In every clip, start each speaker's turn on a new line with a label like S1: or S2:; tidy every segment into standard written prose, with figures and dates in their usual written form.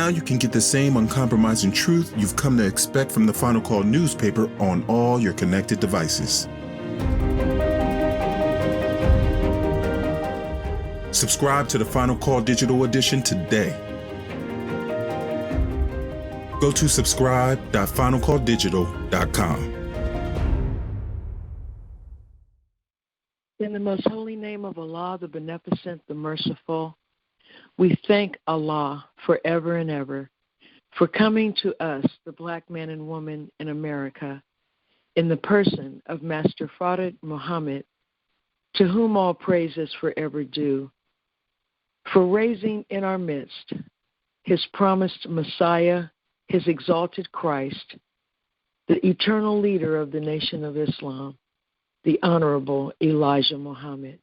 S1: Now you can get the same uncompromising truth you've come to expect from the Final Call newspaper on all your connected devices. Subscribe to the Final Call Digital Edition today. Go to subscribe.finalcalldigital.com.
S2: In the most holy name of Allah, the Beneficent, the Merciful, we thank Allah forever and ever for coming to us, the black man and woman in America, in the person of Master Fard Muhammad, to whom all praise is forever due, for raising in our midst his promised Messiah, his exalted Christ, the eternal leader of the nation of Islam, the Honorable Elijah Muhammad.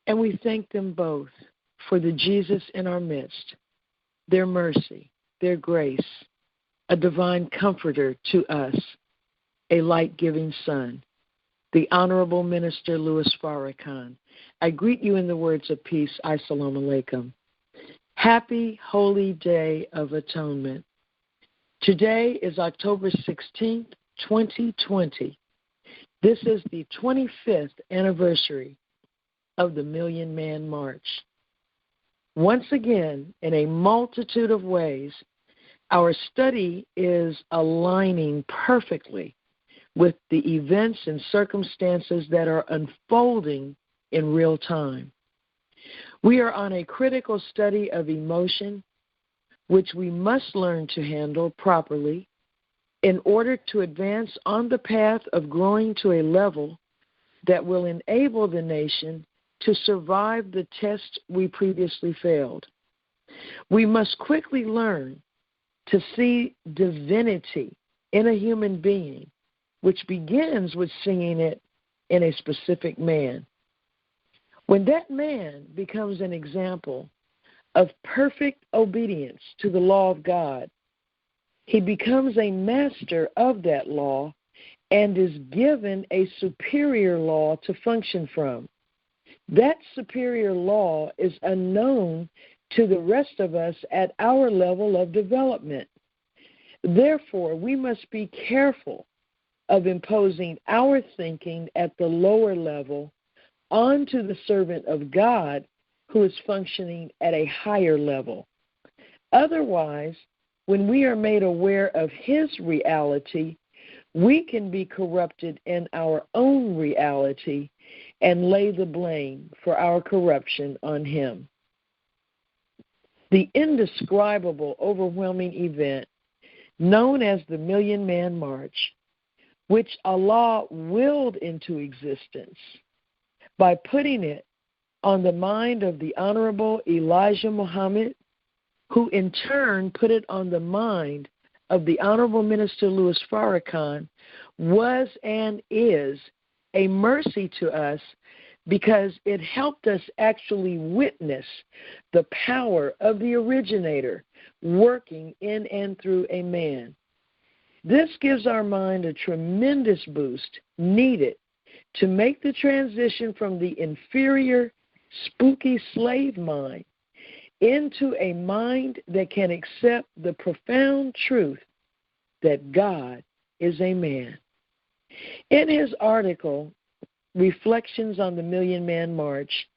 S2: And we thank them both for the Jesus in our midst, their mercy, their grace, a divine comforter to us, a light-giving son, the Honorable Minister Louis Farrakhan. I greet you in the words of peace. Assalamu alaikum. Happy Holy Day of Atonement. Today is October 16th, 2020. This is the 25th anniversary of the Million Man March. Once again, in a multitude of ways, our study is aligning perfectly with the events and circumstances that are unfolding in real time. We are on a critical study of emotion, which we must learn to handle properly in order to advance on the path of growing to a level that will enable the nation to survive the test we previously failed. We must quickly learn to see divinity in a human being, which begins with seeing it in a specific man. When that man becomes an example of perfect obedience to the law of God, he becomes a master of that law and is given a superior law to function from. That superior law is unknown to the rest of us at our level of development. Therefore, we must be careful of imposing our thinking at the lower level onto the servant of God who is functioning at a higher level. Otherwise, when we are made aware of his reality, we can be corrupted in our own reality and lay the blame for our corruption on him. The indescribable, overwhelming event known as the Million Man March, which Allah willed into existence by putting it on the mind of the Honorable Elijah Muhammad, who in turn put it on the mind of the Honorable Minister Louis Farrakhan, was and is a mercy to us because it helped us actually witness the power of the originator working in and through a man. This gives our mind a tremendous boost needed to make the transition from the inferior, spooky slave mind into a mind that can accept the profound truth that God is a man. In his article, Reflections on the Million Man March,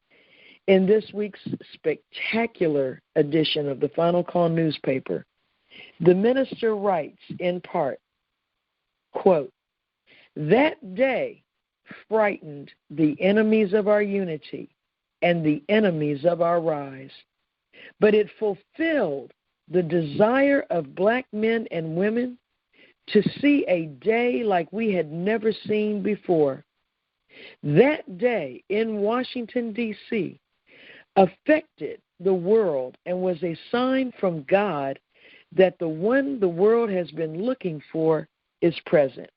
S2: in this week's spectacular edition of the Final Call newspaper, the minister writes in part, quote, "That day frightened the enemies of our unity and the enemies of our rise, but it fulfilled the desire of black men and women to see a day like we had never seen before. That day in Washington, D.C., affected the world and was a sign from God that the one the world has been looking for is present.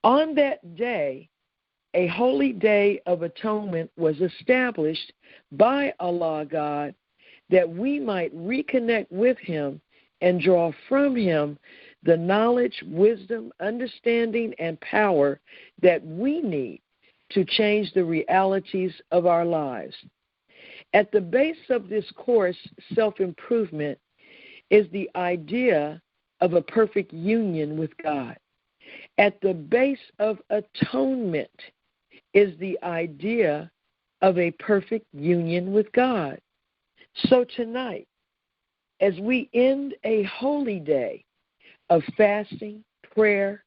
S2: On that day, a holy day of atonement was established by Allah God that we might reconnect with him and draw from him the knowledge, wisdom, understanding, and power that we need to change the realities of our lives. At the base of this course, self-improvement, is the idea of a perfect union with God. At the base of atonement is the idea of a perfect union with God. So tonight, as we end a holy day of fasting, prayer,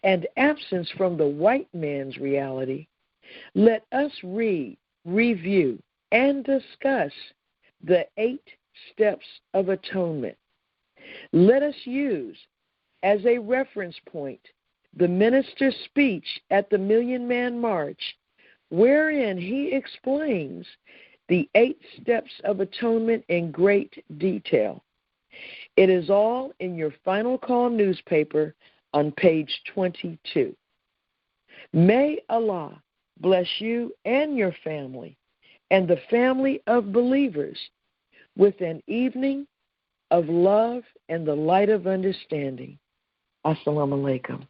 S2: and absence from the white man's reality, let us read, review, and discuss the 8 steps of atonement. Let us use as a reference point the minister's speech at the Million Man March, wherein he explains the 8 steps of atonement in great detail. It is all in your Final Call newspaper on page 22. May Allah bless you and your family and the family of believers with an evening of love and the light of understanding. Assalamu alaikum.